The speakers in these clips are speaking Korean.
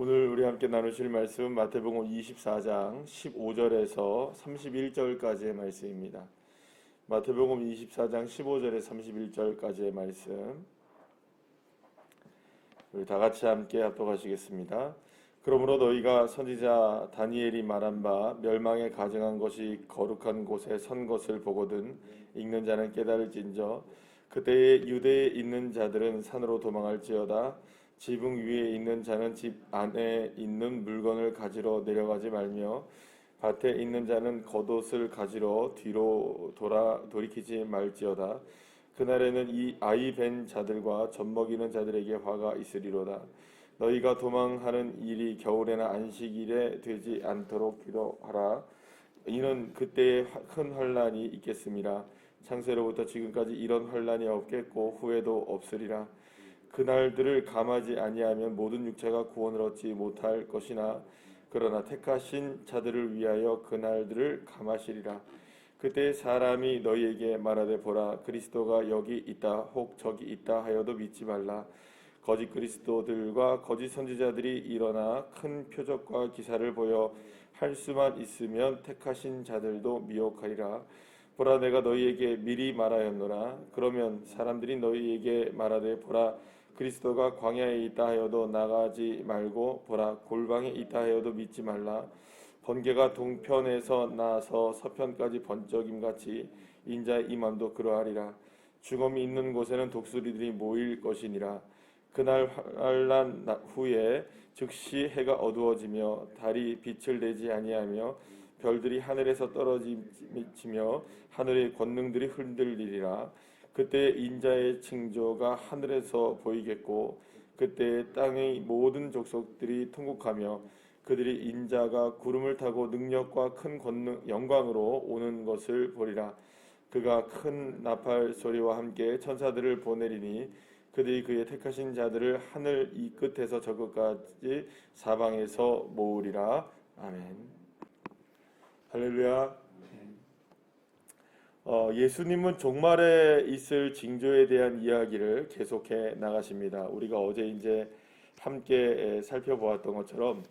오늘 우리 함께 나누실 말씀은 마태복음 24장 15절에서 31절까지의 말씀입니다. 마태복음 24장 15절에 31절까지의 말씀 우리 다 같이 함께 합독하시겠습니다. 그러므로 너희가 선지자 다니엘이 말한 바 멸망에 가증한 것이 거룩한 곳에 선 것을 보거든 읽는 자는 깨달을진저 그때에 유대에 있는 자들은 산으로 도망할지어다 지붕 위에 있는 자는 집 안에 있는 물건을 가지러 내려가지 말며 밭에 있는 자는 겉옷을 가지러 뒤로 돌이키지 말지어다. 그날에는 이 아이 벤 자들과 젖먹이는 자들에게 화가 있으리로다. 너희가 도망하는 일이 겨울에나 안식일에 되지 않도록 기도하라. 이는 그때에 큰 환란이 있겠음이라. 창세로부터 지금까지 이런 환란이 없겠고 후에도 없으리라. 그날들을 감하지 아니하면 모든 육체가 구원을 얻지 못할 것이나 그러나 택하신 자들을 위하여 그날들을 감하시리라. 그때 사람이 너희에게 말하되 보라 그리스도가 여기 있다 혹 저기 있다 하여도 믿지 말라. 거짓 그리스도들과 거짓 선지자들이 일어나 큰 표적과 기사를 보여 할 수만 있으면 택하신 자들도 미혹하리라. 보라 내가 너희에게 미리 말하였노라. 그러면 사람들이 너희에게 말하되 보라 그리스도가 광야에 있다 하여도 나가지 말고 보라 골방에 있다 하여도 믿지 말라. 번개가 동편에서 나서 서편까지 번쩍임같이 인자의 임함도 그러하리라. 죽음이 있는 곳에는 독수리들이 모일 것이니라. 그날 환난 후에 즉시 해가 어두워지며 달이 빛을 내지 아니하며 별들이 하늘에서 떨어지며 하늘의 권능들이 흔들리리라. 그때 인자의 징조가 하늘에서 보이겠고 그때 땅의 모든 족속들이 통곡하며 그들이 인자가 구름을 타고 능력과 큰 권능 영광으로 오는 것을 보리라. 그가 큰 나팔 소리와 함께 천사들을 보내리니 그들이 그의 택하신 자들을 하늘 이 끝에서 저 끝까지 사방에서 모으리라. 아멘. 할렐루야. 예수님은 종말에 있을 징조에 대한 이야기를 계속해 나가십니다. 우리가 어제 이제 함께 살펴보았던 것처럼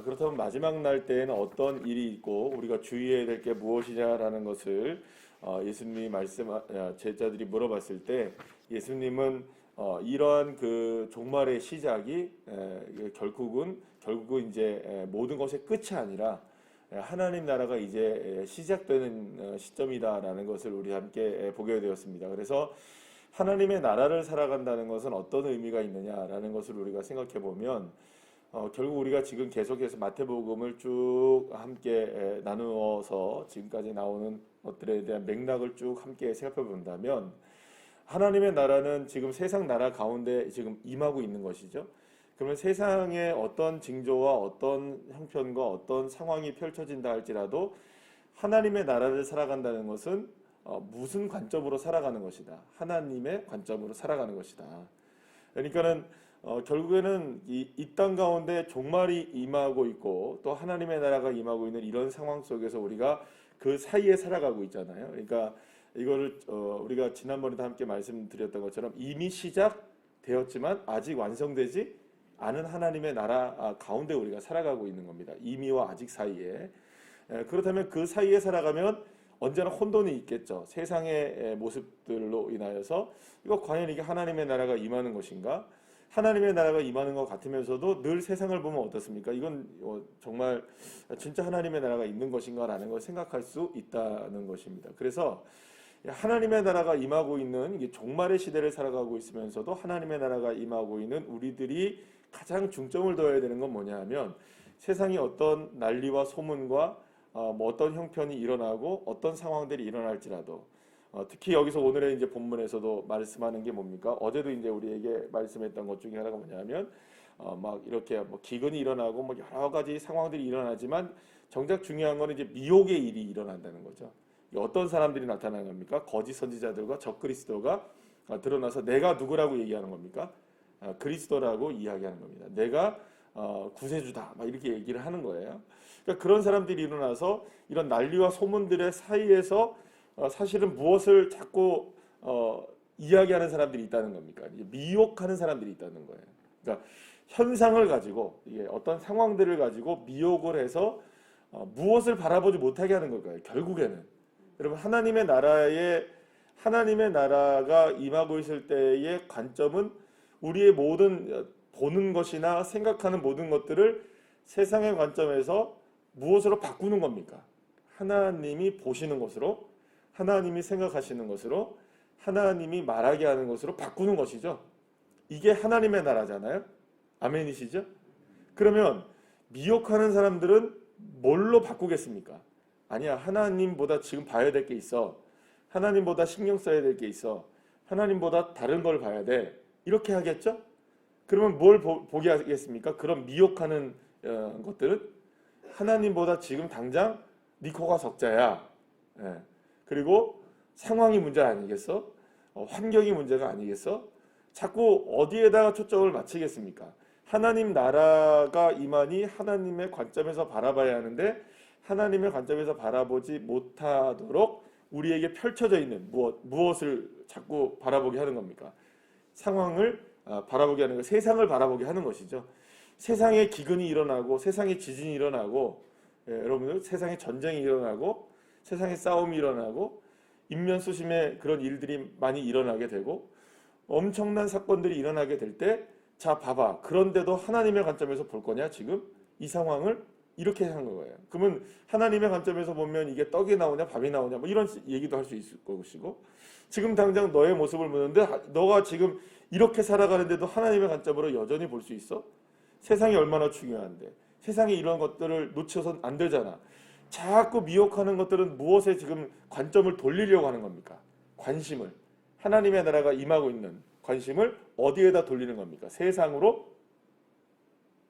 그렇다면 마지막 날 때에는 어떤 일이 있고 우리가 주의해야 될 게 무엇이냐라는 것을 예수님이 제자들이 물어봤을 때 예수님은 이러한 그 종말의 시작이 결국은 이제 모든 것의 끝이 아니라 하나님 나라가 이제 시작되는 시점이다라는 것을 우리 함께 보게 되었습니다. 그래서 하나님의 나라를 살아간다는 것은 어떤 의미가 있느냐라는 것을 우리가 생각해 보면 결국 우리가 지금 계속해서 마태복음을 쭉 함께 나누어서 지금까지 나오는 것들에 대한 맥락을 쭉 함께 살펴본다면 하나님의 나라는 지금 세상 나라 가운데 지금 임하고 있는 것이죠. 그러면 세상에 어떤 징조와 어떤 형편과 어떤 상황이 펼쳐진다 할지라도 하나님의 나라를 살아간다는 것은 무슨 관점으로 살아가는 것이다. 하나님의 관점으로 살아가는 것이다. 그러니까는 결국에는 이 땅 가운데 종말이 임하고 있고 또 하나님의 나라가 임하고 있는 이런 상황 속에서 우리가 그 사이에 살아가고 있잖아요. 그러니까 이거를 우리가 지난번에도 함께 말씀드렸던 것처럼 이미 시작되었지만 아직 완성되지 않은 하나님의 나라 가운데 우리가 살아가고 있는 겁니다. 이미와 아직 사이에. 그렇다면 그 사이에 살아가면 언제나 혼돈이 있겠죠. 세상의 모습들로 인하여서 이거 과연 이게 하나님의 나라가 임하는 것인가? 하나님의 나라가 임하는 것 같으면서도 늘 세상을 보면 어떻습니까? 이건 정말 진짜 하나님의 나라가 있는 것인가? 라는 걸 생각할 수 있다는 것입니다. 그래서 하나님의 나라가 임하고 있는 종말의 시대를 살아가고 있으면서도 하나님의 나라가 임하고 있는 우리들이 가장 중점을 둬야 되는 건 뭐냐 하면 세상이 어떤 난리와 소문과 어떤 형편이 일어나고 어떤 상황들이 일어날지라도 특히 여기서 오늘의 이제 본문에서도 말씀하는 게 뭡니까? 어제도 이제 우리에게 말씀했던 것 중에 하나가 뭐냐면 막 이렇게 뭐 기근이 일어나고 뭐 여러 가지 상황들이 일어나지만 정작 중요한 거는 이제 미혹의 일이 일어난다는 거죠. 어떤 사람들이 나타나는 겁니까? 거짓 선지자들과 적그리스도가 드러나서 내가 누구라고 얘기하는 겁니까? 그리스도라고 이야기하는 겁니다. 내가 구세주다 막 이렇게 얘기를 하는 거예요. 그러니까 그런 사람들이 일어나서 이런 난리와 소문들의 사이에서 사실은 무엇을 자꾸 이야기하는 사람들이 있다는 겁니까? 미혹하는 사람들이 있다는 거예요. 그러니까 현상을 가지고 이게 어떤 상황들을 가지고 미혹을 해서 무엇을 바라보지 못하게 하는 걸까요? 결국에는 여러분 하나님의 나라가 임하고 있을 때의 관점은 우리의 모든 보는 것이나 생각하는 모든 것들을 세상의 관점에서 무엇으로 바꾸는 겁니까? 하나님이 보시는 것으로, 하나님이 생각하시는 것으로, 하나님이 말하게 하는 것으로 바꾸는 것이죠. 이게 하나님의 나라잖아요. 아멘이시죠? 그러면 미혹하는 사람들은 뭘로 바꾸겠습니까? 아니야, 하나님보다 지금 봐야 될 게 있어. 하나님보다 신경 써야 될 게 있어. 하나님보다 다른 걸 봐야 돼. 이렇게 하겠죠? 그러면 뭘 보게 하겠습니까? 그런 미혹하는 것들은 하나님보다 지금 당장 네 코가 석자야. 예. 그리고 상황이 문제 아니겠어? 환경이 문제가 아니겠어? 자꾸 어디에다가 초점을 맞추겠습니까? 하나님 나라가 임하니 하나님의 관점에서 바라봐야 하는데 하나님의 관점에서 바라보지 못하도록 우리에게 펼쳐져 있는 무엇을 자꾸 바라보게 하는 겁니까? 상황을 바라보게 하는 것, 세상을 바라보게 하는 것이죠. 세상에 기근이 일어나고 세상에 지진이 일어나고 여러분들 세상에 전쟁이 일어나고 세상에 싸움이 일어나고 인면수심의 그런 일들이 많이 일어나게 되고 엄청난 사건들이 일어나게 될 때 자 봐봐 그런데도 하나님의 관점에서 볼 거냐 지금 이 상황을 이렇게 하는 거예요. 그러면 하나님의 관점에서 보면 이게 떡이 나오냐 밥이 나오냐 뭐 이런 얘기도 할 수 있을 것이고 지금 당장 너의 모습을 보는데 너가 지금 이렇게 살아가는데도 하나님의 관점으로 여전히 볼 수 있어? 세상이 얼마나 중요한데 세상에 이런 것들을 놓쳐선 안 되잖아. 자꾸 미혹하는 것들은 무엇에 지금 관점을 돌리려고 하는 겁니까? 관심을 하나님의 나라가 임하고 있는 관심을 어디에다 돌리는 겁니까? 세상으로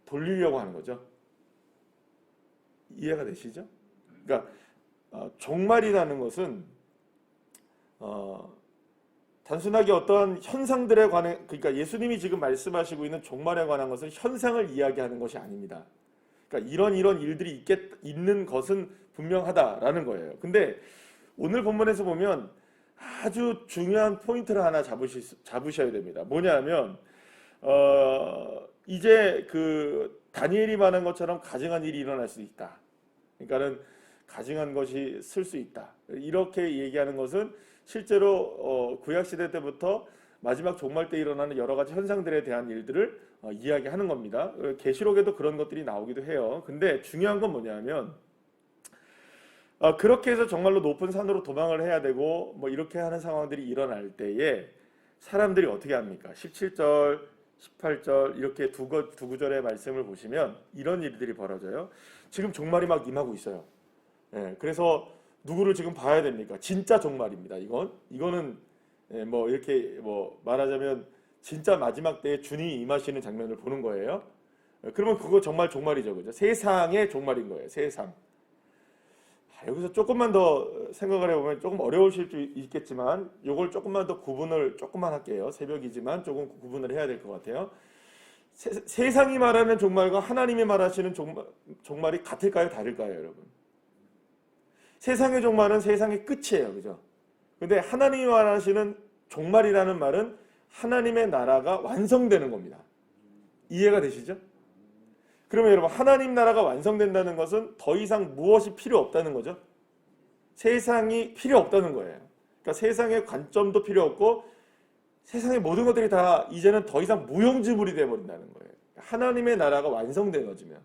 돌리려고 하는 거죠. 이해가 되시죠? 그러니까 종말이라는 것은 단순하게 어떤 현상들에 관해 그러니까 예수님이 지금 말씀하시고 있는 종말에 관한 것은 현상을 이야기하는 것이 아닙니다. 그러니까 이런 일들이 있는 것은 분명하다라는 거예요. 근데 오늘 본문에서 보면 아주 중요한 포인트를 하나 잡으셔야 됩니다. 뭐냐면 이제 그 다니엘이 말한 것처럼 가증한 일이 일어날 수 있다. 그러니까는 가증한 것이 쓸 수 있다. 이렇게 얘기하는 것은 실제로 구약 시대 때부터 마지막 종말 때 일어나는 여러 가지 현상들에 대한 일들을 이야기하는 겁니다. 계시록에도 그런 것들이 나오기도 해요. 근데 중요한 건 뭐냐면 그렇게 해서 정말로 높은 산으로 도망을 해야 되고 뭐 이렇게 하는 상황들이 일어날 때에 사람들이 어떻게 합니까? 17절, 18절 이렇게 두 구절의 말씀을 보시면 이런 일들이 벌어져요. 지금 종말이 막 임하고 있어요. 예, 그래서 누구를 지금 봐야 됩니까? 진짜 종말입니다. 이거는 뭐 이렇게 뭐 말하자면 진짜 마지막 때에 주님이 임하시는 장면을 보는 거예요. 그러면 그거 정말 종말이죠, 그죠? 세상의 종말인 거예요. 세상. 여기서 조금만 더 생각을 해보면 조금 어려우실 수 있겠지만 이걸 조금만 더 구분을 조금만 할게요. 새벽이지만 조금 구분을 해야 될 것 같아요. 세상이 말하는 종말과 하나님이 말하시는 종말이 같을까요? 다를까요, 여러분? 세상의 종말은 세상의 끝이에요, 그죠? 근데 하나님이 말하시는 종말이라는 말은 하나님의 나라가 완성되는 겁니다. 이해가 되시죠? 그러면 여러분 하나님 나라가 완성된다는 것은 더 이상 무엇이 필요 없다는 거죠. 세상이 필요 없다는 거예요. 그러니까 세상의 관점도 필요 없고 세상의 모든 것들이 다 이제는 더 이상 무용지물이 되어버린다는 거예요. 하나님의 나라가 완성되어지면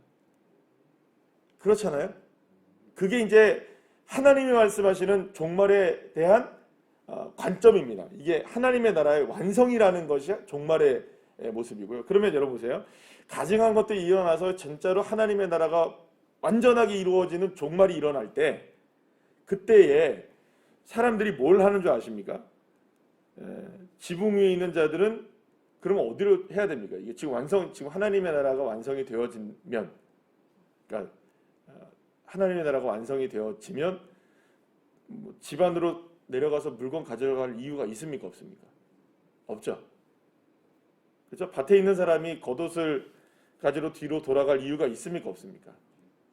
그렇잖아요. 그게 이제 하나님이 말씀하시는 종말에 대한 관점입니다. 이게 하나님의 나라의 완성이라는 것이 종말의 모습이고요. 그러면 여러분 보세요. 가증한 것들이 일어나서 진짜로 하나님의 나라가 완전하게 이루어지는 종말이 일어날 때 그때에 사람들이 뭘 하는 줄 아십니까? 지붕 위에 있는 자들은 그러면 어디로 해야 됩니까? 이게 지금 하나님의 나라가 완성이 되어지면 그러니까 하나님의 나라가 완성이 되어지면 집 안으로 내려가서 물건 가져갈 이유가 있습니까? 없습니까? 없죠. 그렇죠? 밭에 있는 사람이 겉옷을 가지러 뒤로 돌아갈 이유가 있습니까? 없습니까?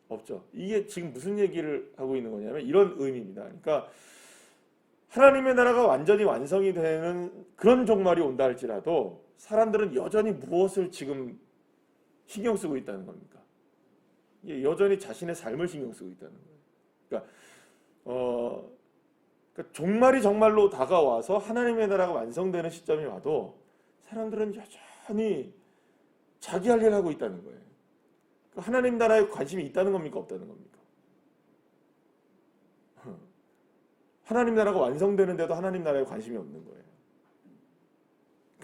없죠. 이게 지금 무슨 얘기를 하고 있는 거냐면 이런 의미입니다. 그러니까 하나님의 나라가 완전히 완성이 되는 그런 종말이 온다 할지라도 사람들은 여전히 무엇을 지금 신경 쓰고 있다는 겁니까? 여전히 자신의 삶을 신경 쓰고 있다는 거예요. 그러니까 종말이 정말로 다가와서 하나님의 나라가 완성되는 시점이 와도 사람들은 여전히 자기 할 일 하고 있다는 거예요. 하나님 나라에 관심이 있다는 겁니까? 없다는 겁니까? 하나님 나라가 완성되는데도 하나님 나라에 관심이 없는 거예요.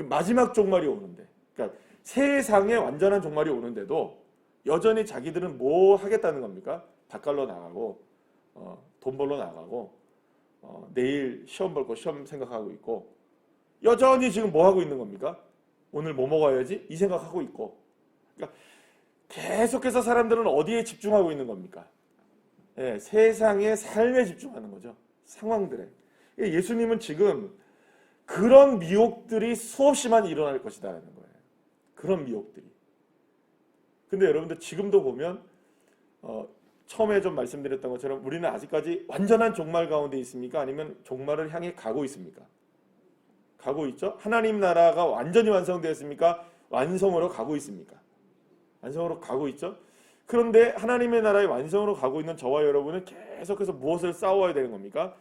마지막 종말이 오는데, 그러니까 세상에 완전한 종말이 오는데도 여전히 자기들은 뭐 하겠다는 겁니까? 밥 갈러 나가고 돈 벌러 나가고 내일 시험 볼 거 시험 생각하고 있고, 여전히 지금 뭐 하고 있는 겁니까? 오늘 뭐 먹어야지? 이 생각하고 있고. 그러니까 계속해서 사람들은 어디에 집중하고 있는 겁니까? 예, 세상의 삶에 집중하는 거죠. 상황들에. 예수님은 지금 그런 미혹들이 수없이만 일어날 것이다라는 거예요. 그런 미혹들이. 근데 여러분들 지금도 보면 처음에 좀 말씀드렸던 것처럼 우리는 아직까지 완전한 종말 가운데 있습니까? 아니면 종말을 향해 가고 있습니까? 가고 있죠? 하나님 나라가 완전히 완성되었습니까? 완성으로 가고 있습니까? 완성으로 가고 있죠? 그런데 하나님의 나라의 완성으로 가고 있는 저와 여러분은 계속해서 무엇을 싸워야 되는 겁니까?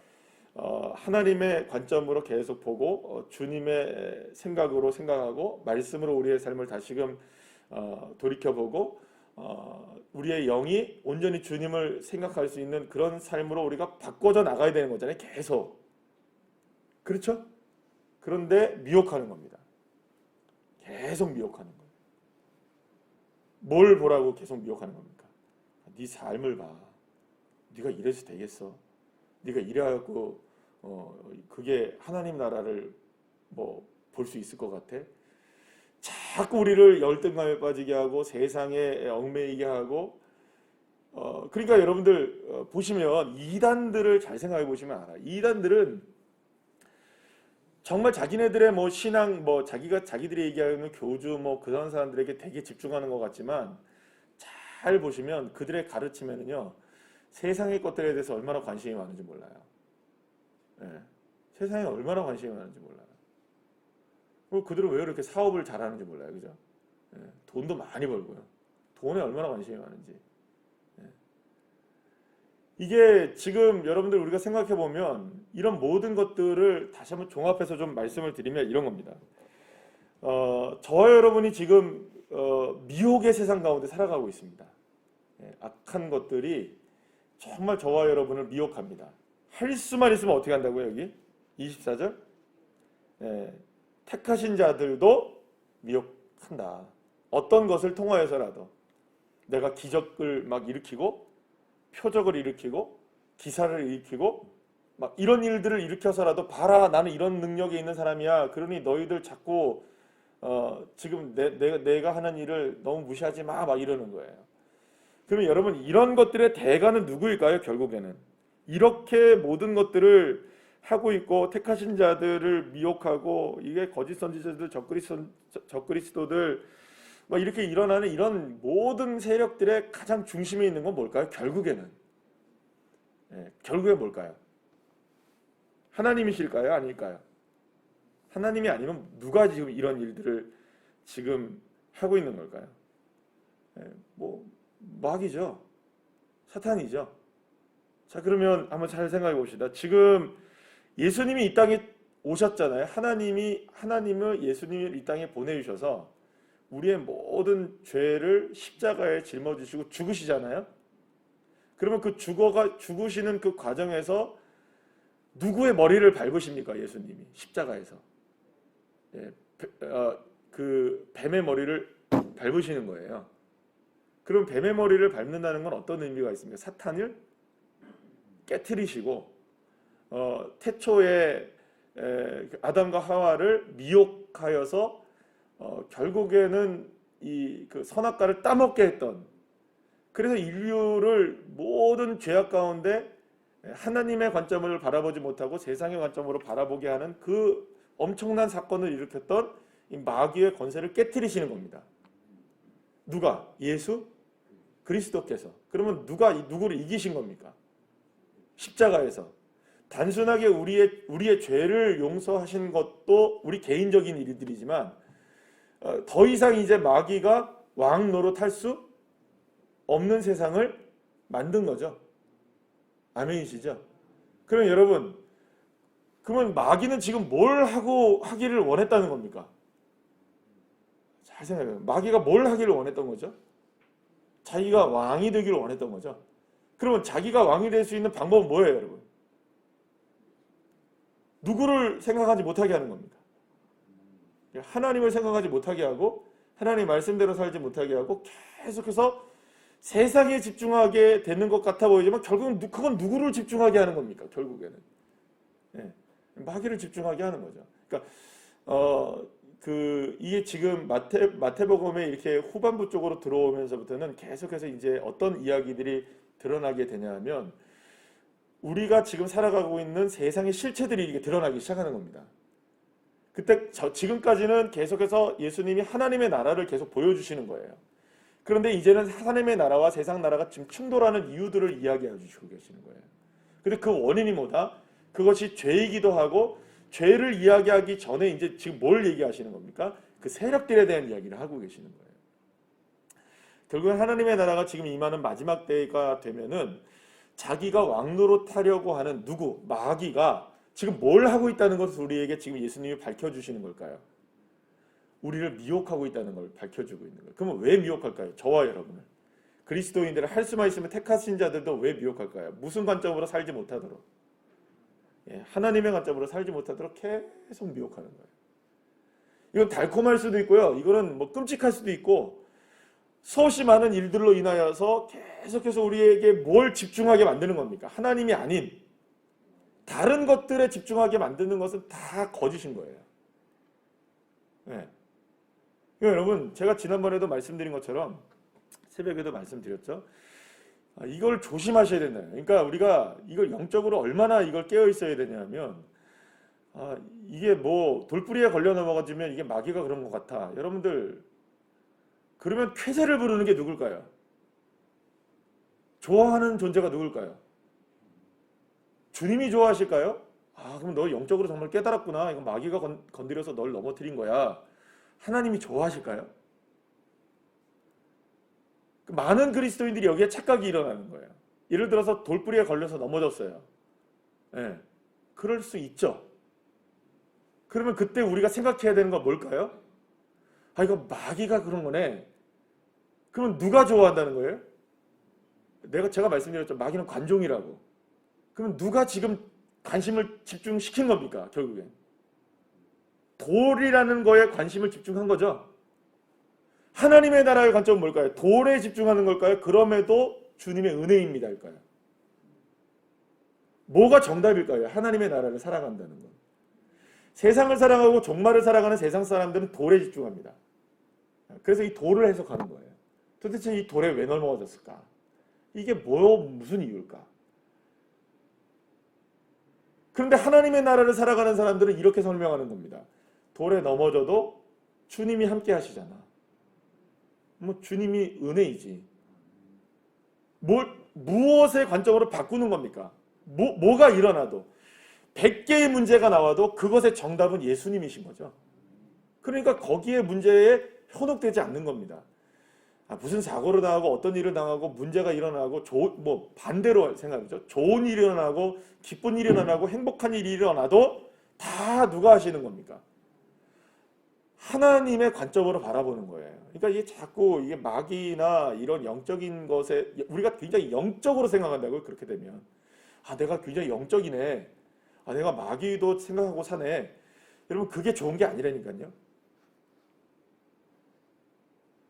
하나님의 관점으로 계속 보고 주님의 생각으로 생각하고 말씀으로 우리의 삶을 다시금 돌이켜보고 우리의 영이 온전히 주님을 생각할 수 있는 그런 삶으로 우리가 바꿔져 나가야 되는 거잖아요. 계속. 그렇죠? 그런데 미혹하는 겁니다. 계속 미혹하는 거예요. 뭘 보라고 계속 미혹하는 겁니까? 네 삶을 봐. 네가 이래서 되겠어. 네가 이래갖고 그게 하나님 나라를 뭐 볼 수 있을 것 같아? 자꾸 우리를 열등감에 빠지게 하고 세상에 얽매이게 하고 그러니까 여러분들 보시면 이단들을 잘 생각해 보시면 알아요. 이단들은 정말 자기네들의 뭐 신앙 뭐 자기들이 얘기하는 교주 뭐 그런 사람들에게 되게 집중하는 것 같지만 잘 보시면 그들의 가르침에는요 세상의 것들에 대해서 얼마나 관심이 많은지 몰라요. 네. 세상에 얼마나 관심이 많은지 몰라요. 그들은 왜 이렇게 사업을 잘하는지 몰라요. 그죠? 네. 돈도 많이 벌고요. 돈에 얼마나 관심이 많은지. 네. 이게 지금 여러분들 우리가 생각해 보면 이런 모든 것들을 다시 한번 종합해서 좀 말씀을 드리면 이런 겁니다. 저와 여러분이 지금 미혹의 세상 가운데 살아가고 있습니다. 네. 악한 것들이 정말 저와 여러분을 미혹합니다. 할 수만 있으면 어떻게 한다고요? 여기 24절 네. 택하신 자들도 미혹한다. 어떤 것을 통하여서라도 내가 기적을 막 일으키고 표적을 일으키고 기사를 일으키고 막 이런 일들을 일으켜서라도 봐라 나는 이런 능력이 있는 사람이야. 그러니 너희들 자꾸 지금 내가 하는 일을 너무 무시하지 마. 막 이러는 거예요. 그러면 여러분 이런 것들의 대가는 누구일까요? 결국에는 이렇게 모든 것들을 하고 있고 택하신 자들을 미혹하고 이게 거짓 선지자들 적그리스도들 막 이렇게 일어나는 이런 모든 세력들의 가장 중심에 있는 건 뭘까요? 결국에는 결국에 뭘까요? 하나님이실까요? 아닐까요? 하나님이 아니면 누가 지금 이런 일들을 지금 하고 있는 걸까요? 뭐 마귀죠. 사탄이죠. 자 그러면 한번 잘 생각해 봅시다. 지금 예수님이 이 땅에 오셨잖아요. 하나님을 예수님을 이 땅에 보내주셔서 우리의 모든 죄를 십자가에 짊어지시고 죽으시잖아요. 그러면 그 죽으시는 그 과정에서 누구의 머리를 밟으십니까? 예수님이 십자가에서 그 뱀의 머리를 밟으시는 거예요. 그럼 뱀의 머리를 밟는다는 건 어떤 의미가 있습니까? 사탄을 깨트리시고 태초에 아담과 하와를 미혹하여서 결국에는 그 선악과를 따먹게 했던 그래서 인류를 모든 죄악 가운데 하나님의 관점을 바라보지 못하고 세상의 관점으로 바라보게 하는 그 엄청난 사건을 일으켰던 이 마귀의 권세를 깨트리시는 겁니다. 누가? 예수 그리스도께서. 그러면 누가 누구를 이기신 겁니까? 십자가에서. 단순하게 우리의 죄를 용서하신 것도 우리 개인적인 일들이지만 더 이상 이제 마귀가 왕 노릇할 수 없는 세상을 만든 거죠. 아멘이시죠? 그럼 여러분, 그러면 마귀는 지금 뭘 하고 하기를 원했다는 겁니까? 잘 생각해요. 마귀가 뭘 하기를 원했던 거죠? 자기가 왕이 되기를 원했던 거죠. 그러면 자기가 왕이 될 수 있는 방법은 뭐예요, 여러분? 누구를 생각하지 못하게 하는 겁니다. 하나님을 생각하지 못하게 하고 하나님 말씀대로 살지 못하게 하고 계속해서 세상에 집중하게 되는 것 같아 보이지만 결국은 그건 누구를 집중하게 하는 겁니까? 결국에는 마귀를 집중하게 하는 거죠. 그러니까 이게 지금 마태복음에 이렇게 후반부 쪽으로 들어오면서부터는 계속해서 이제 어떤 이야기들이 드러나게 되냐면 우리가 지금 살아가고 있는 세상의 실체들이 이게 드러나기 시작하는 겁니다. 그때 지금까지는 계속해서 예수님이 하나님의 나라를 계속 보여주시는 거예요. 그런데 이제는 하나님의 나라와 세상 나라가 지금 충돌하는 이유들을 이야기해 주시고 계시는 거예요. 근데 그 원인이 뭐다? 그것이 죄이기도 하고 죄를 이야기하기 전에 이제 지금 뭘 얘기하시는 겁니까? 그 세력들에 대한 이야기를 하고 계시는 거예요. 결국은 하나님의 나라가 지금 임하는 마지막 때가 되면은 자기가 왕노릇 하려고 하는 누구? 마귀가 지금 뭘 하고 있다는 것을 우리에게 지금 예수님이 밝혀주시는 걸까요? 우리를 미혹하고 있다는 걸 밝혀주고 있는 거예요. 그러면 왜 미혹할까요? 저와 여러분을. 그리스도인들을 할 수만 있으면 택하신 자들도 왜 미혹할까요? 무슨 관점으로 살지 못하도록. 하나님의 관점으로 살지 못하도록 계속 미혹하는 거예요. 이건 달콤할 수도 있고요. 이거는 뭐 끔찍할 수도 있고 수없이 많은 일들로 인하여서 계속해서 우리에게 뭘 집중하게 만드는 겁니까? 하나님이 아닌 다른 것들에 집중하게 만드는 것은 다 거짓인 거예요. 네. 여러분, 제가 지난번에도 말씀드린 것처럼 새벽에도 말씀드렸죠. 이걸 조심하셔야 된다. 그러니까 우리가 이걸 영적으로 얼마나 이걸 깨어 있어야 되냐면 이게 뭐 돌뿌리에 걸려 넘어가지면 이게 마귀가 그런 것 같아. 여러분들 그러면 쾌재를 부르는 게 누굴까요? 좋아하는 존재가 누굴까요? 주님이 좋아하실까요? 그럼 너 영적으로 정말 깨달았구나. 이건 마귀가 건드려서 널 넘어뜨린 거야. 하나님이 좋아하실까요? 많은 그리스도인들이 여기에 착각이 일어나는 거예요. 예를 들어서 돌뿌리에 걸려서 넘어졌어요. 그럴 수 있죠. 그러면 그때 우리가 생각해야 되는 건 뭘까요? 이거 마귀가 그런 거네. 그러면 누가 좋아한다는 거예요? 제가 말씀드렸죠. 마귀는 관종이라고. 그럼 누가 지금 관심을 집중시킨 겁니까? 결국엔. 돌이라는 거에 관심을 집중한 거죠. 하나님의 나라의 관점은 뭘까요? 돌에 집중하는 걸까요? 그럼에도 주님의 은혜입니다. 할까요? 뭐가 정답일까요? 하나님의 나라를 살아간다는 것. 세상을 사랑하고 종말을 살아가는 세상 사람들은 돌에 집중합니다. 그래서 이 돌을 해석하는 거예요. 도대체 이 돌에 왜 넘어졌을까? 이게 무슨 이유일까? 그런데 하나님의 나라를 살아가는 사람들은 이렇게 설명하는 겁니다. 돌에 넘어져도 주님이 함께 하시잖아. 주님이 은혜이지. 무엇의 관점으로 바꾸는 겁니까? 뭐가 일어나도 100개의 문제가 나와도 그것의 정답은 예수님이신 거죠. 그러니까 거기에 문제에 현혹되지 않는 겁니다. 무슨 사고를 당하고 어떤 일을 당하고 문제가 일어나고 반대로 생각하죠. 좋은 일이 일어나고 기쁜 일이 일어나고 행복한 일이 일어나도 다 누가 하시는 겁니까? 하나님의 관점으로 바라보는 거예요. 그러니까 이게 자꾸 이게 마귀나 이런 영적인 것에 우리가 굉장히 영적으로 생각한다고요. 그렇게 되면 내가 굉장히 영적이네. 내가 마귀도 생각하고 사네. 여러분 그게 좋은 게 아니라니까요.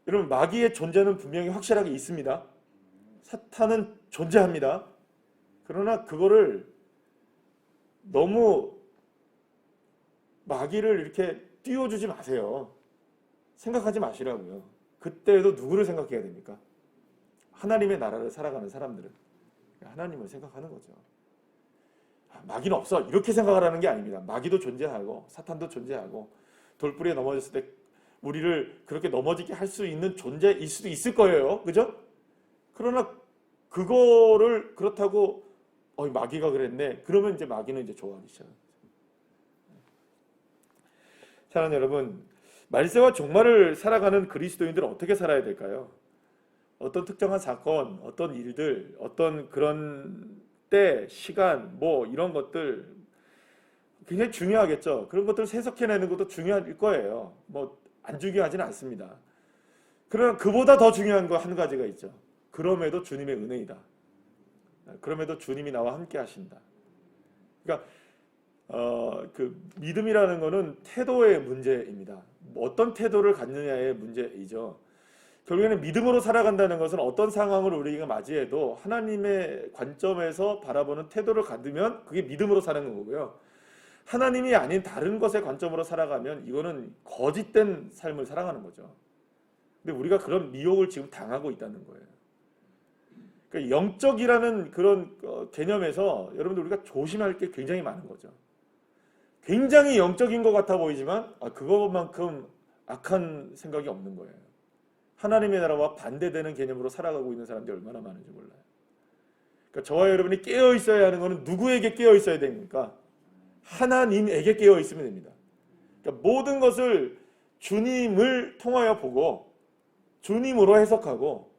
여러분 마귀의 존재는 분명히 확실하게 있습니다. 사탄은 존재합니다. 그러나 그거를 너무 마귀를 이렇게 띄워주지 마세요. 생각하지 마시라고요. 그때도 누구를 생각해야 됩니까? 하나님의 나라를 살아가는 사람들은 하나님을 생각하는 거죠. 마귀는 없어 이렇게 생각하라는 게 아닙니다. 마귀도 존재하고 사탄도 존재하고 돌뿌리에 넘어졌을 때 우리를 그렇게 넘어지게 할 수 있는 존재일 수도 있을 거예요. 그죠? 그러나 그거를 그렇다고 마귀가 그랬네. 그러면 이제 마귀는 이제 좋아하기 시작합니다. 사랑하는 여러분, 말세와 종말을 살아가는 그리스도인들은 어떻게 살아야 될까요? 어떤 특정한 사건, 어떤 일들, 어떤 그런 때, 시간, 뭐 이런 것들 굉장히 중요하겠죠. 그런 것들을 세석해내는 것도 중요할 거예요. 뭐 안 중요하지는 않습니다. 그러나 그보다 더 중요한 거 한 가지가 있죠. 그럼에도 주님의 은혜이다. 그럼에도 주님이 나와 함께 하신다. 그러니까 그 믿음이라는 거는 태도의 문제입니다. 어떤 태도를 갖느냐의 문제이죠. 결국에는 믿음으로 살아간다는 것은 어떤 상황을 우리가 맞이해도 하나님의 관점에서 바라보는 태도를 갖으면 그게 믿음으로 사는 거고요. 하나님이 아닌 다른 것의 관점으로 살아가면 이거는 거짓된 삶을 살아가는 거죠. 근데 우리가 그런 미혹을 지금 당하고 있다는 거예요. 그러니까 영적이라는 그런 개념에서 여러분들 우리가 조심할 게 굉장히 많은 거죠. 굉장히 영적인 것 같아 보이지만 그것만큼 악한 생각이 없는 거예요. 하나님의 나라와 반대되는 개념으로 살아가고 있는 사람들이 얼마나 많은지 몰라요. 그러니까 저와 여러분이 깨어 있어야 하는 것은 누구에게 깨어 있어야 됩니까? 하나님에게 깨어 있으면 됩니다. 그러니까 모든 것을 주님을 통하여 보고 주님으로 해석하고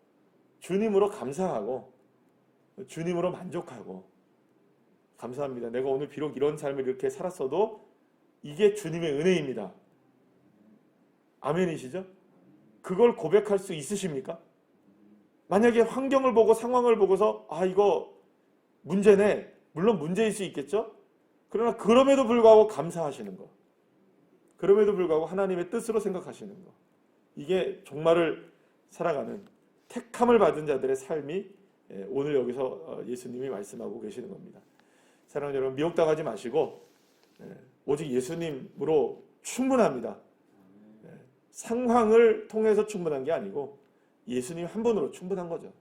주님으로 감사하고 주님으로 만족하고 감사합니다. 내가 오늘 비록 이런 삶을 이렇게 살았어도 이게 주님의 은혜입니다. 아멘이시죠? 그걸 고백할 수 있으십니까? 만약에 환경을 보고 상황을 보고서 이거 문제네. 물론 문제일 수 있겠죠? 그러나 그럼에도 불구하고 감사하시는 거. 그럼에도 불구하고 하나님의 뜻으로 생각하시는 거. 이게 종말을 살아가는 택함을 받은 자들의 삶이 오늘 여기서 예수님이 말씀하고 계시는 겁니다. 사랑하는 여러분, 미혹당하지 마시고 오직 예수님으로 충분합니다. 상황을 통해서 충분한 게 아니고 예수님 한 분으로 충분한 거죠.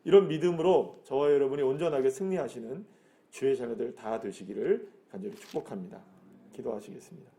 이런 믿음으로 저와 여러분이 온전하게 승리하시는 주의 자녀들 다 되시기를 간절히 축복합니다. 기도하시겠습니다.